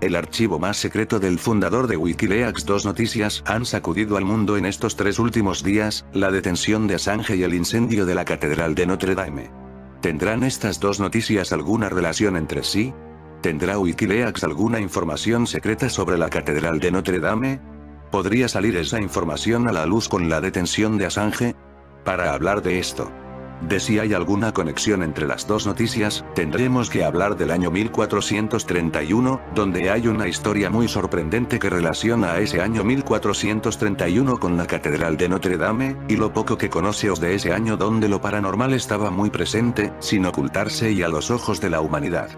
el archivo más secreto del fundador de Wikileaks. Dos noticias han sacudido al mundo en estos 3 últimos días, la detención de Assange y el incendio de la Catedral de Notre Dame. ¿Tendrán estas dos noticias alguna relación entre sí? ¿Tendrá Wikileaks alguna información secreta sobre la Catedral de Notre Dame? ¿Podría salir esa información a la luz con la detención de Assange? Para hablar de esto, de si hay alguna conexión entre las dos noticias, tendremos que hablar del año 1431, donde hay una historia muy sorprendente que relaciona a ese año 1431 con la Catedral de Notre Dame, y lo poco que conocemos de ese año donde lo paranormal estaba muy presente, sin ocultarse y a los ojos de la humanidad.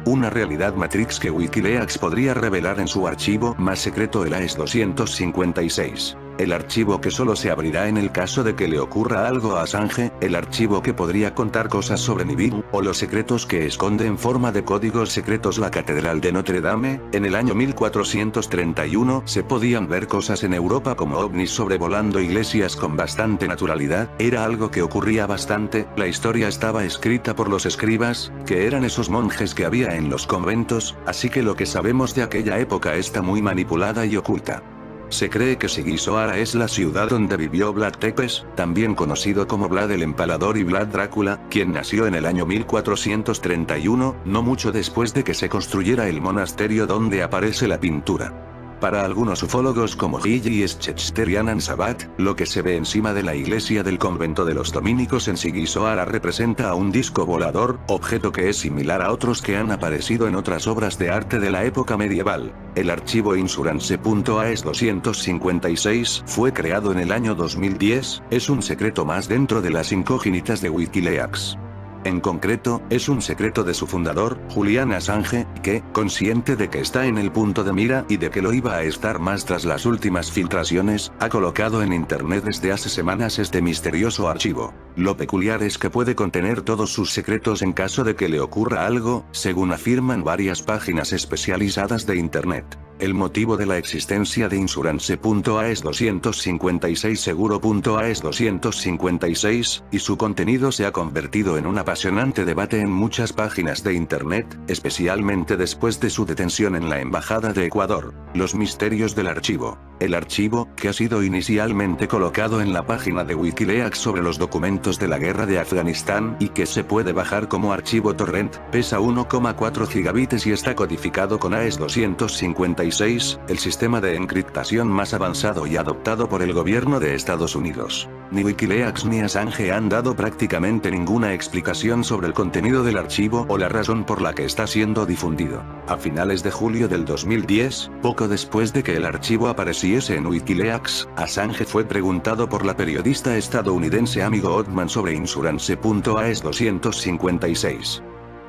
Una realidad Matrix que Wikileaks podría revelar en su archivo más secreto, el AES-256. El archivo que solo se abrirá en el caso de que le ocurra algo a Assange, el archivo que podría contar cosas sobre Nibiru, o los secretos que esconde en forma de códigos secretos la Catedral de Notre Dame. En el año 1431 se podían ver cosas en Europa como ovnis sobrevolando iglesias con bastante naturalidad, era algo que ocurría bastante. La historia estaba escrita por los escribas, que eran esos monjes que había en los conventos, así que lo que sabemos de aquella época está muy manipulada y oculta. Se cree que Sigisoara es la ciudad donde vivió Vlad Tepes, también conocido como Vlad el Empalador y Vlad Drácula, quien nació en el año 1431, no mucho después de que se construyera el monasterio donde aparece la pintura. Para algunos ufólogos como Gigi Schechter y Anand Sabat, lo que se ve encima de la iglesia del convento de los dominicos en Sigisoara representa a un disco volador, objeto que es similar a otros que han aparecido en otras obras de arte de la época medieval. El archivo Insurance.AES-256 fue creado en el año 2010, es un secreto más dentro de las incógnitas de Wikileaks. En concreto, es un secreto de su fundador, Julian Assange, que, consciente de que está en el punto de mira y de que lo iba a estar más tras las últimas filtraciones, ha colocado en internet desde hace semanas este misterioso archivo. Lo peculiar es que puede contener todos sus secretos en caso de que le ocurra algo, según afirman varias páginas especializadas de internet. El motivo de la existencia de Insurance.AES-256 Seguro.AES-256, y su contenido se ha convertido en un apasionante debate en muchas páginas de internet, especialmente después de su detención en la Embajada de Ecuador. Los misterios del archivo. El archivo, que ha sido inicialmente colocado en la página de Wikileaks sobre los documentos de la guerra de Afganistán y que se puede bajar como archivo torrent, pesa 1,4 gigabits y está codificado con AES-256, el sistema de encriptación más avanzado y adoptado por el gobierno de Estados Unidos. Ni Wikileaks ni Assange han dado prácticamente ninguna explicación sobre el contenido del archivo o la razón por la que está siendo difundido. A finales de julio del 2010, poco después de que el archivo apareciese en Wikileaks, Assange fue preguntado por la periodista estadounidense Amigo Othman sobre Insurance.AES-256.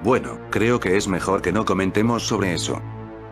Bueno, creo que es mejor que no comentemos sobre eso.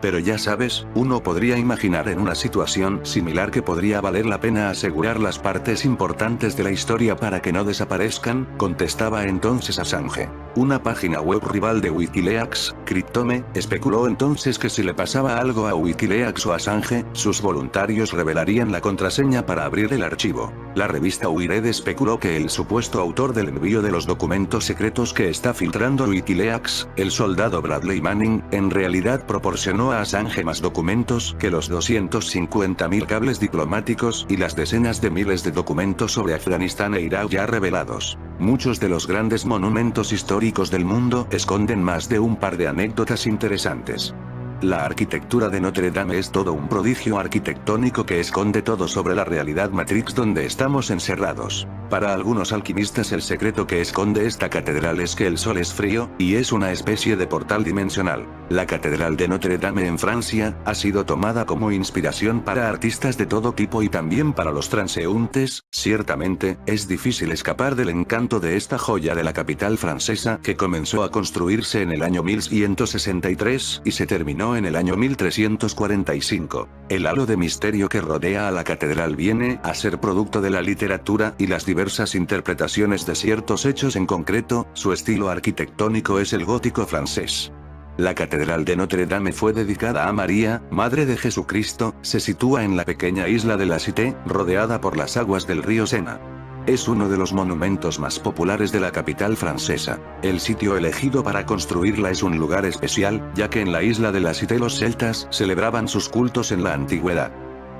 Pero ya sabes, uno podría imaginar en una situación similar que podría valer la pena asegurar las partes importantes de la historia para que no desaparezcan, contestaba entonces Assange. Una página web rival de Wikileaks, Cryptome, especuló entonces que si le pasaba algo a Wikileaks o Assange, sus voluntarios revelarían la contraseña para abrir el archivo. La revista Wired especuló que el supuesto autor del envío de los documentos secretos que está filtrando Wikileaks, el soldado Bradley Manning, en realidad proporcionó a Assange más documentos que los 250.000 cables diplomáticos y las decenas de miles de documentos sobre Afganistán e Irak ya revelados. Muchos de los grandes monumentos históricos del mundo esconden más de un par de anécdotas interesantes. La arquitectura de Notre Dame es todo un prodigio arquitectónico que esconde todo sobre la realidad Matrix donde estamos encerrados. Para algunos alquimistas el secreto que esconde esta catedral es que el sol es frío, y es una especie de portal dimensional. La Catedral de Notre Dame en Francia, ha sido tomada como inspiración para artistas de todo tipo y también para los transeúntes. Ciertamente, es difícil escapar del encanto de esta joya de la capital francesa que comenzó a construirse en el año 1163 y se terminó en el año 1345. El halo de misterio que rodea a la catedral viene a ser producto de la literatura y las diversas interpretaciones de ciertos hechos en concreto. Su estilo arquitectónico es el gótico francés. La Catedral de Notre Dame fue dedicada a María, Madre de Jesucristo, se sitúa en la pequeña isla de la Cité, rodeada por las aguas del río Sena. Es uno de los monumentos más populares de la capital francesa. El sitio elegido para construirla es un lugar especial, ya que en la isla de la Cité los celtas celebraban sus cultos en la antigüedad.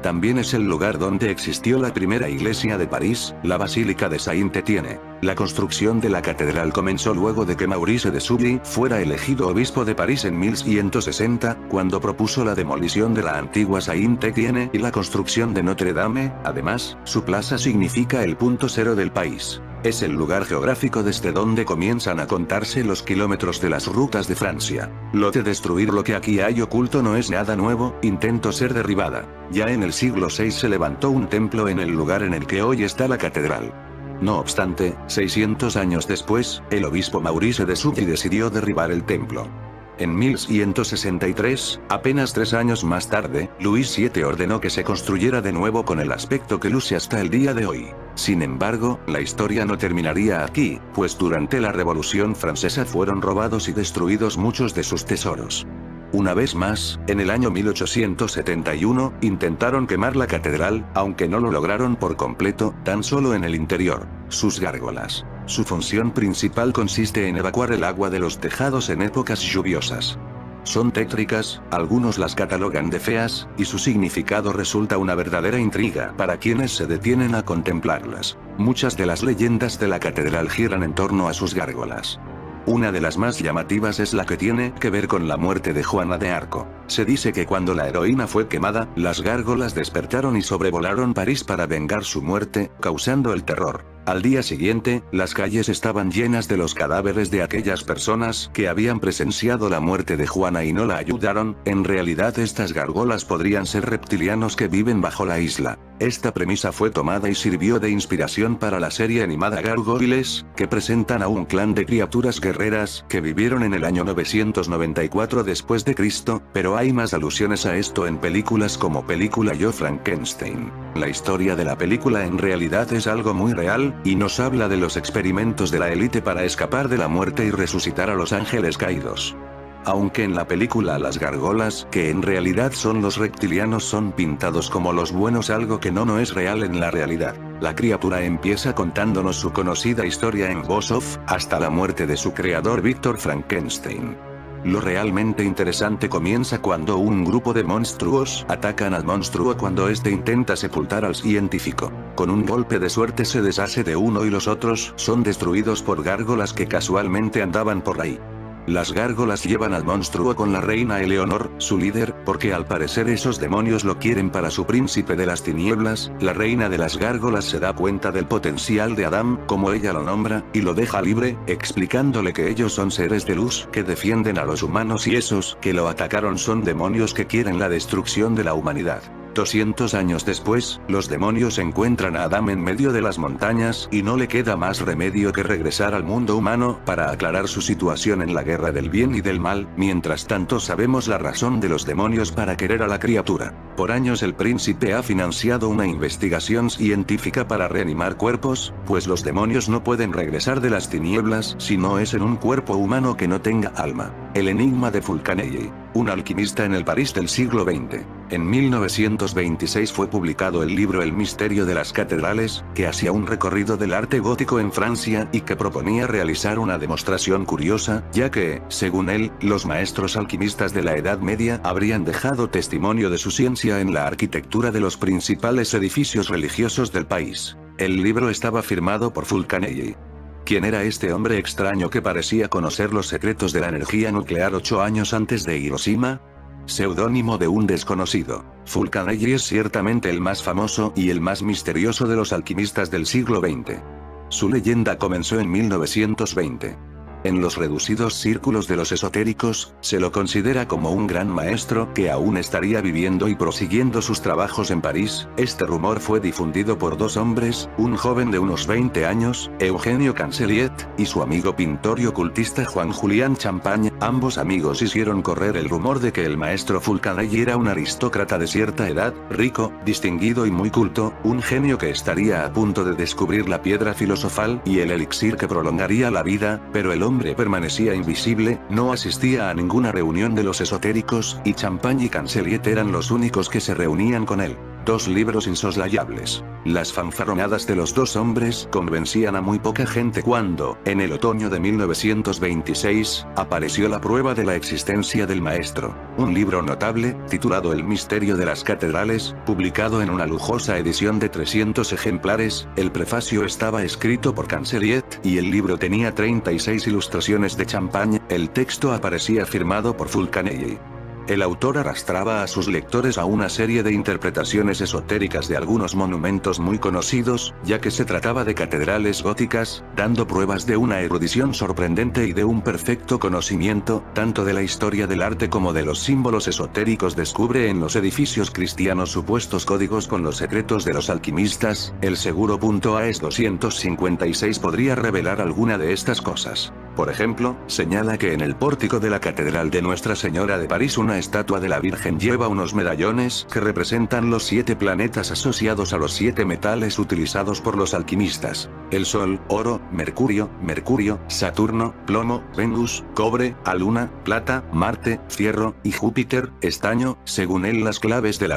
También es el lugar donde existió la primera iglesia de París, la Basílica de Saint-Étienne. La construcción de la catedral comenzó luego de que Maurice de Sully fuera elegido obispo de París en 1160, cuando propuso la demolición de la antigua Saint-Étienne y la construcción de Notre Dame. Además, su plaza significa el punto cero del país. Es el lugar geográfico desde donde comienzan a contarse los kilómetros de las rutas de Francia. Lo de destruir lo que aquí hay oculto no es nada nuevo, intentó ser derribada. Ya en el siglo VI se levantó un templo en el lugar en el que hoy está la catedral. No obstante, 600 años después, el obispo Maurice de Sully decidió derribar el templo. En 1163, apenas 3 años más tarde, Luis VII ordenó que se construyera de nuevo con el aspecto que luce hasta el día de hoy. Sin embargo, la historia no terminaría aquí, pues durante la Revolución Francesa fueron robados y destruidos muchos de sus tesoros. Una vez más, en el año 1871, intentaron quemar la catedral, aunque no lo lograron por completo, tan solo en el interior. Sus gárgolas. Su función principal consiste en evacuar el agua de los tejados en épocas lluviosas. Son tétricas, algunos las catalogan de feas, y su significado resulta una verdadera intriga para quienes se detienen a contemplarlas. Muchas de las leyendas de la catedral giran en torno a sus gárgolas. Una de las más llamativas es la que tiene que ver con la muerte de Juana de Arco. Se dice que cuando la heroína fue quemada, las gárgolas despertaron y sobrevolaron París para vengar su muerte, causando el terror. Al día siguiente, las calles estaban llenas de los cadáveres de aquellas personas que habían presenciado la muerte de Juana y no la ayudaron. En realidad estas gárgolas podrían ser reptilianos que viven bajo la isla. Esta premisa fue tomada y sirvió de inspiración para la serie animada Gargoyles, que presentan a un clan de criaturas guerreras que vivieron en el año 994 después de Cristo, pero hay más alusiones a esto en películas como Película Yo Frankenstein. La historia de la película en realidad es algo muy real, y nos habla de los experimentos de la élite para escapar de la muerte y resucitar a los ángeles caídos. Aunque en la película las gárgolas, que en realidad son los reptilianos, son pintados como los buenos, algo que no es real en la realidad. La criatura empieza contándonos su conocida historia en voz off, hasta la muerte de su creador Víctor Frankenstein. Lo realmente interesante comienza cuando un grupo de monstruos atacan al monstruo cuando este intenta sepultar al científico. Con un golpe de suerte se deshace de uno y los otros son destruidos por gárgolas que casualmente andaban por ahí. Las gárgolas llevan al monstruo con la reina Eleonor, su líder, porque al parecer esos demonios lo quieren para su príncipe de las tinieblas. La reina de las gárgolas se da cuenta del potencial de Adam, como ella lo nombra, y lo deja libre, explicándole que ellos son seres de luz que defienden a los humanos y esos que lo atacaron son demonios que quieren la destrucción de la humanidad. 200 años después, los demonios encuentran a Adam en medio de las montañas y no le queda más remedio que regresar al mundo humano para aclarar su situación en la guerra del bien y del mal. Mientras tanto sabemos la razón de los demonios para querer a la criatura. Por años el príncipe ha financiado una investigación científica para reanimar cuerpos, pues los demonios no pueden regresar de las tinieblas si no es en un cuerpo humano que no tenga alma. El enigma de Fulcanelli, un alquimista en el París del siglo XX. En 1926 fue publicado el libro El misterio de las catedrales, que hacía un recorrido del arte gótico en Francia y que proponía realizar una demostración curiosa, ya que, según él, los maestros alquimistas de la Edad Media habrían dejado testimonio de su ciencia en la arquitectura de los principales edificios religiosos del país. El libro estaba firmado por Fulcanelli. ¿Quién era este hombre extraño que parecía conocer los secretos de la energía nuclear 8 años antes de Hiroshima? Seudónimo de un desconocido. Fulcanelli es ciertamente el más famoso y el más misterioso de los alquimistas del siglo XX. Su leyenda comenzó en 1920. En los reducidos círculos de los esotéricos, se lo considera como un gran maestro que aún estaría viviendo y prosiguiendo sus trabajos en París. Este rumor fue difundido por dos hombres, un joven de unos 20 años, Eugenio Canceliet, y su amigo pintor y ocultista Juan Julián Champagne. Ambos amigos hicieron correr el rumor de que el maestro Fulcanelli era un aristócrata de cierta edad, rico, distinguido y muy culto, un genio que estaría a punto de descubrir la piedra filosofal y el elixir que prolongaría la vida, pero el hombre permanecía invisible, no asistía a ninguna reunión de los esotéricos, y Champagne y Canceliet eran los únicos que se reunían con él. Dos libros insoslayables. Las fanfarronadas de los dos hombres convencían a muy poca gente cuando, en el otoño de 1926, apareció la prueba de la existencia del maestro, un libro notable, titulado El misterio de las catedrales, publicado en una lujosa edición de 300 ejemplares. El prefacio estaba escrito por Canceliet, y el libro tenía 36 ilustraciones de Champagne. El texto aparecía firmado por Fulcanelli. El autor arrastraba a sus lectores a una serie de interpretaciones esotéricas de algunos monumentos muy conocidos, ya que se trataba de catedrales góticas, dando pruebas de una erudición sorprendente y de un perfecto conocimiento, tanto de la historia del arte como de los símbolos esotéricos. Descubre en los edificios cristianos supuestos códigos con los secretos de los alquimistas. El seguro.AES 256 podría revelar alguna de estas cosas. Por ejemplo, señala que en el pórtico de la Catedral de Nuestra Señora de París una estatua de la Virgen lleva unos medallones que representan los 7 planetas asociados a los 7 metales utilizados por los alquimistas: el Sol, oro, Mercurio, Saturno, plomo, Venus, cobre, a Luna, plata, Marte, fierro, y Júpiter, estaño. Según él, las claves de la